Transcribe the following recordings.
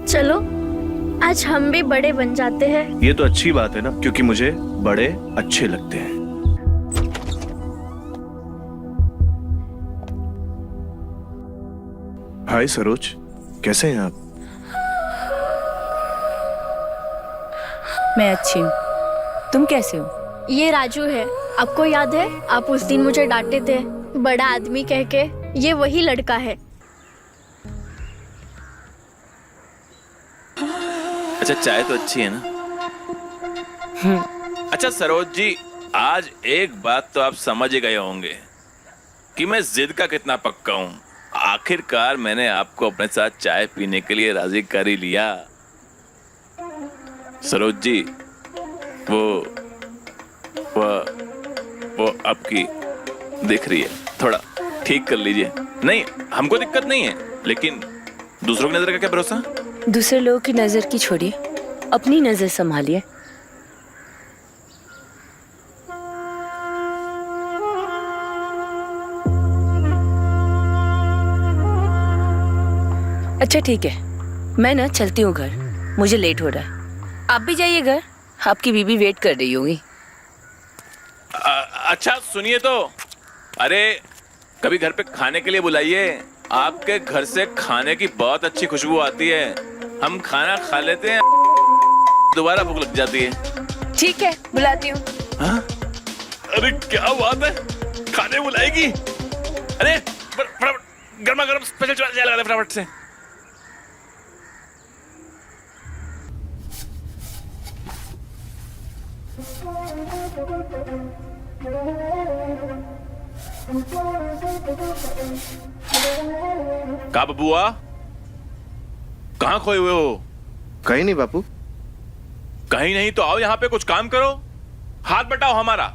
चलो आज हम भी बड़े बन जाते हैं। ये तो अच्छी बात है ना, क्योंकि मुझे बड़े अच्छे लगते हैं। हाय सरोज, कैसे हैं आप? मैं अच्छी हूँ, तुम कैसे हो? ये राजू है, आपको याद है? आप उस दिन मुझे डांटे थे बड़ा आदमी कह के। ये वही लड़का है। अच्छा, चाय तो अच्छी है ना? अच्छा सरोज जी, आज एक बात तो आप समझ ही गए होंगे कि मैं जिद का कितना पक्का हूँ। आखिरकार मैंने आपको अपने साथ चाय पीने के लिए राजी कर ही लिया। सरोज जी, वो आपकी दिख रही है, थोड़ा ठीक कर लीजिए। नहीं, हमको दिक्कत नहीं है, लेकिन दूसरों की नजर का क्या भरोसा। दूसरे लोगों की नजर की छोड़िए, अपनी नजर संभालिए। अच्छा ठीक है, मैं ना चलती हूँ घर, मुझे लेट हो रहा है। आप भी जाइए घर, आपकी बीबी वेट कर रही होगी। अच्छा सुनिए तो, अरे कभी घर पे खाने के लिए बुलाइए। आपके घर से खाने की बहुत अच्छी खुशबू आती है। हम खाना खा लेते हैं, दोबारा भूख लग जाती है। ठीक है, बुलाती हूँ। हाँ? अरे क्या बात है, खाने बुलाएगी? अरे फटाफट गर्मा गर्म स्पेशल चाय लगा दे फटाफट से। का बबुआ, कहाँ खोए हुए हो? कहीं नहीं बापू। कहीं नहीं तो आओ यहाँ पे कुछ काम करो, हाथ बटाओ हमारा।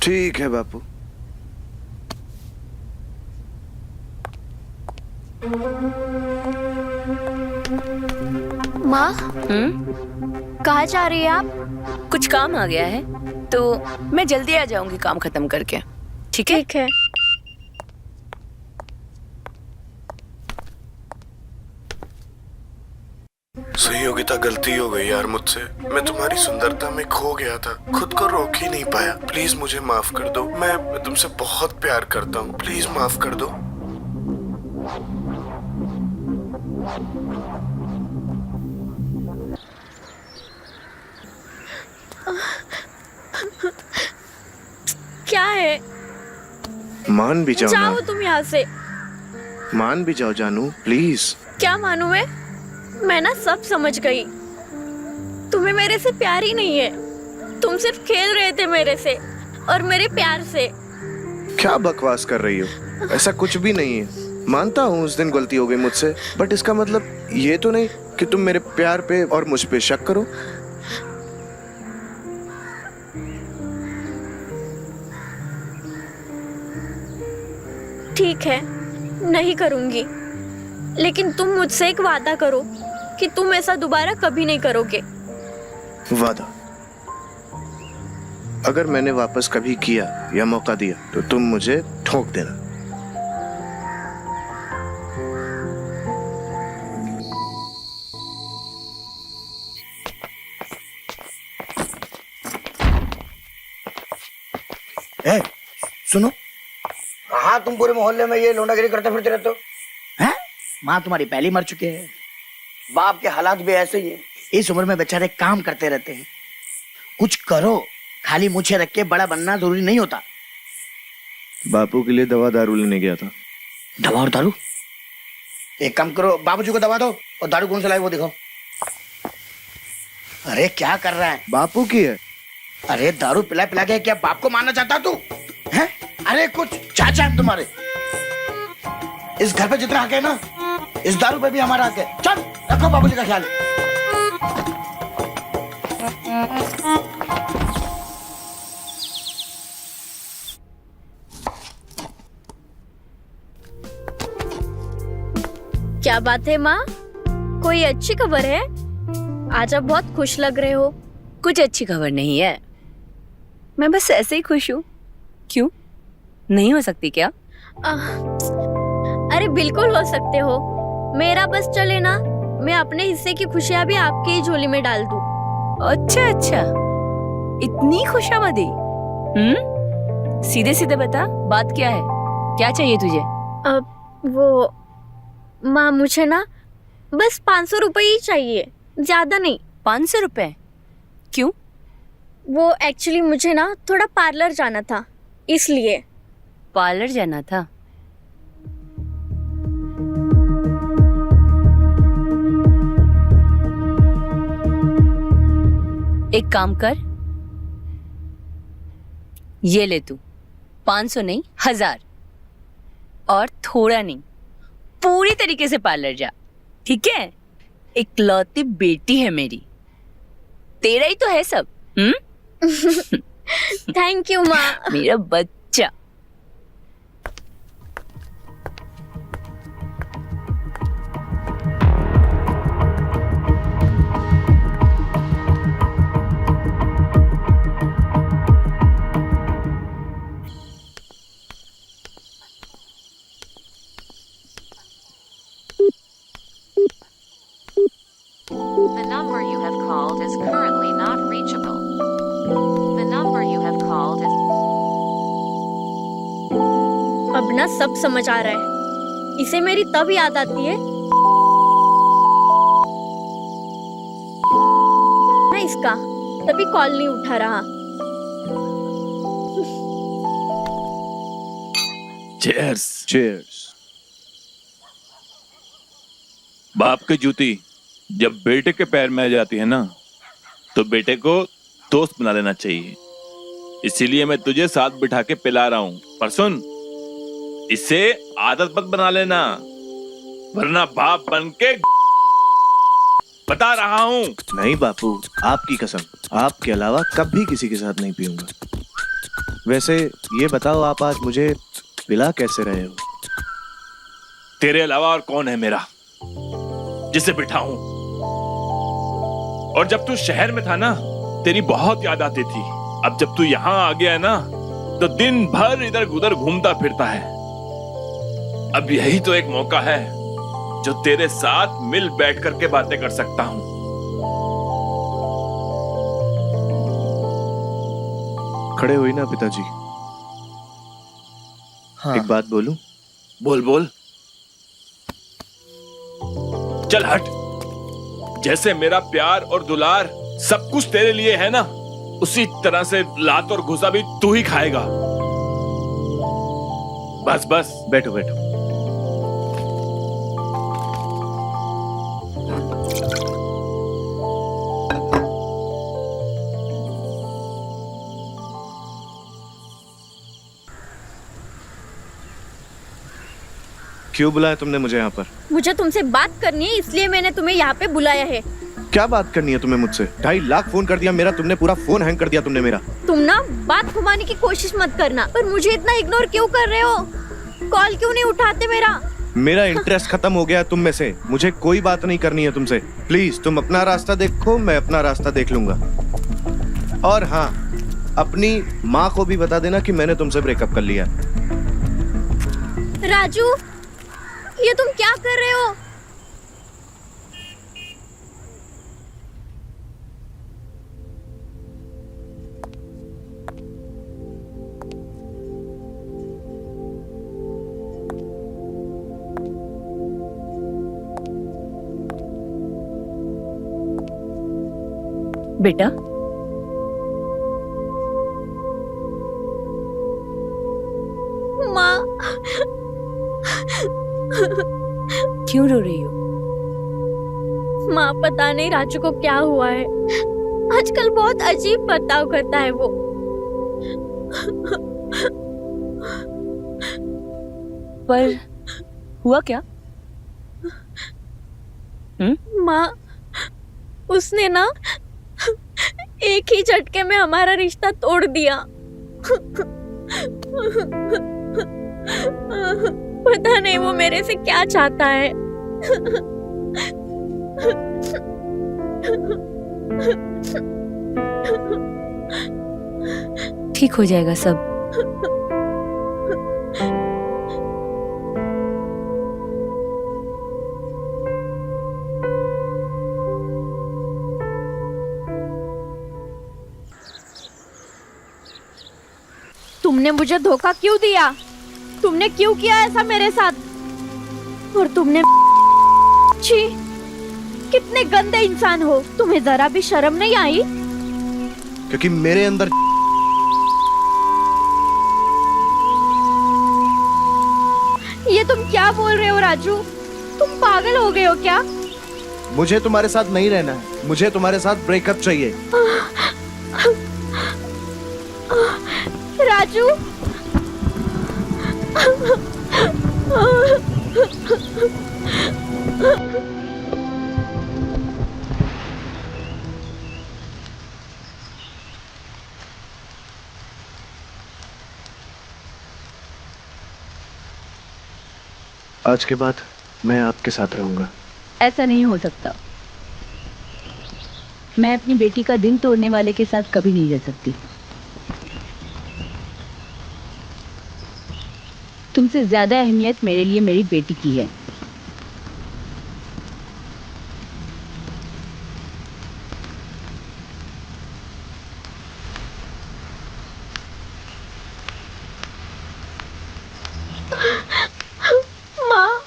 ठीक है बापू। माँ, कहाँ जा रही है आप? कुछ काम आ गया है तो मैं जल्दी आ जाऊंगी काम खत्म करके। ठीक है? ठीक है। सहयोगिता, गलती हो गई यार मुझसे। मैं तुम्हारी सुंदरता में खो गया था, खुद को रोक ही नहीं पाया। प्लीज मुझे माफ कर दो, मैं तुमसे बहुत प्यार करता हूँ, प्लीज माफ कर दो। क्या है? मान भी जाओ जाओ ना। तुम यहाँ से। मान भी जाओ जानू, प्लीज। क्या मानूं मैं ना सब समझ गई। तुम्हें मेरे से प्यार ही नहीं है। तुम सिर्फ खेल रहे थे मेरे से और मेरे प्यार से। क्या बकवास कर रही हो? ऐसा कुछ भी नहीं है। मानता हूँ उस दिन गलती हो गई मुझसे, बट इसका मतलब ये तो नहीं कि तुम मेरे प्यार पे और मुझ पे शक करो। ठीक है, नहीं करूंगी, लेकिन तुम मुझसे एक वादा करो कि तुम ऐसा दोबारा कभी नहीं करोगे। वादा? अगर मैंने वापस कभी किया या मौका दिया तो तुम मुझे ठोक देना। ए, सुनो। हाँ, तुम पूरे मोहल्ले में ये लोंडागिरी करते फिरते रहते हो हैं? माँ तुम्हारी पहली मर चुके हैं, बाप के हालात भी ऐसे ही है। इस उम्र में बेचारे काम करते रहते हैं। कुछ करो, खाली मुझे रख के बड़ा बनना जरूरी नहीं होता। बापू के लिए दवा दारू लेने गया था। दवा और दारू? एक काम करो, बाबूजी को दवा दो और दारू कौन सा लाए वो दिखाओ। अरे क्या कर रहा है? बापू की है। अरे दारू पिला पिला के क्या बाप को मारना चाहता तू हैं? अरे कुछ चाचा है तुम्हारे। इस घर पे जितना हक है ना, इस दारू पे भी हमारा हक है। चल रखो बाबूजी का ख्याल। क्या बात है माँ, कोई अच्छी खबर है? आज आप बहुत खुश लग रहे हो। कुछ अच्छी खबर नहीं है, मैं बस ऐसे ही खुश हूँ। क्यों, नहीं हो सकती क्या? अरे बिल्कुल हो सकते हो। मेरा बस चले ना, मैं अपने हिस्से की खुशियाँ भी आपके ही झोली में डाल दूं। अच्छा अच्छा, इतनी खुशामदी। सीधे सीधे बता, बात क्या है, क्या चाहिए तुझे? वो माँ, मुझे ना बस 500 रुपए ही चाहिए, ज्यादा नहीं। 500 रुपए? क्यों? वो एक्चुअली मुझे ना थोड़ा पार्लर जाना था, इसलिए। पार्लर जाना था? एक काम कर, ये ले तू, 500 नहीं 1000, और थोड़ा नहीं, पूरी तरीके से पार्लर जा, ठीक है? इकलौती बेटी है मेरी, तेरा ही तो है सब। थैंक यू माँ। मेरा बच्चा। The number you have called is currently not reachable. The number you have called is... अब ना सब समझ आ रहा है, इसे मेरी तब याद आती है ना इसका, तभी कॉल नहीं उठा रहा। चीयर्स। चीयर्स। बाप की जूती जब बेटे के पैर में आ जाती है ना, तो बेटे को दोस्त बना लेना चाहिए। इसीलिए मैं तुझे साथ बिठा के पिला रहा हूं, पर सुन, इसे आदत मत बना लेना, वरना बाप बन के बता रहा हूं। नहीं बापू, आपकी कसम, आपके अलावा कभी किसी के साथ नहीं पीऊंगा। वैसे ये बताओ, आप आज मुझे पिला कैसे रहे हो? तेरे अलावा और कौन है मेरा जिसे बिठाऊं? और जब तू शहर में था ना, तेरी बहुत याद आती थी। अब जब तू यहाँ आ गया है ना, तो दिन भर इधर उधर घूमता फिरता है। अब यही तो एक मौका है जो तेरे साथ मिल बैठ करके बातें कर सकता हूं। खड़े हुई ना पिताजी। हाँ। एक बात बोलूं? बोल बोल। चल हट। जैसे मेरा प्यार और दुलार सब कुछ तेरे लिए है ना, उसी तरह से लात और घुसा भी तू ही खाएगा। बस बस, बैठो बैठो। क्यों बुलाया तुमने मुझे यहाँ पर? मुझे तुमसे बात करनी है, इसलिए मैंने तुम्हें यहाँ पे बुलाया है। क्या बात करनी है तुम्हें मुझसे? 2.5 लाख फोन कर दिया मेरा तुमने, पूरा फोन हैंग कर दिया तुमने मेरा। तुम ना बात घुमाने की कोशिश मत करना, पर मुझे इतना इग्नोर क्यों कर रहे हो? कॉल क्यों नहीं उठाते मेरा? मेरा इंटरेस्ट खत्म हो गया तुम में से, मुझे कोई बात नहीं करनी है तुमसे। प्लीज तुम अपना रास्ता देखो, मैं अपना रास्ता देख लूंगा। और हाँ, अपनी माँ को भी बता देना कि मैंने तुमसे ब्रेकअप कर लिया। राजू, ये तुम क्या कर रहे हो? बेटा, माँ, क्यों रो रही हो? माँ, पता नहीं राजू को क्या हुआ है, आजकल बहुत अजीब बर्ताव करता है वो। पर हुआ क्या? माँ, उसने ना एक ही झटके में हमारा रिश्ता तोड़ दिया। पता नहीं वो मेरे से क्या चाहता है। ठीक हो जाएगा सब। तुमने मुझे धोखा क्यों दिया? तुमने क्यों किया ऐसा मेरे साथ? और तुमने छी, कितने गंदे इंसान हो। तुम्हें जरा भी शर्म नहीं आई? क्योंकि मेरे अंदर ये तुम क्या बोल रहे हो राजू? तुम पागल हो गए हो क्या? मुझे तुम्हारे साथ नहीं रहना है, मुझे तुम्हारे साथ ब्रेकअप चाहिए। राजू, आज के बाद मैं आपके साथ रहूंगा। ऐसा नहीं हो सकता। मैं अपनी बेटी का दिल तोड़ने वाले के साथ कभी नहीं रह सकती। तुमसे ज्यादा अहमियत मेरे लिए मेरी बेटी की है। माँ।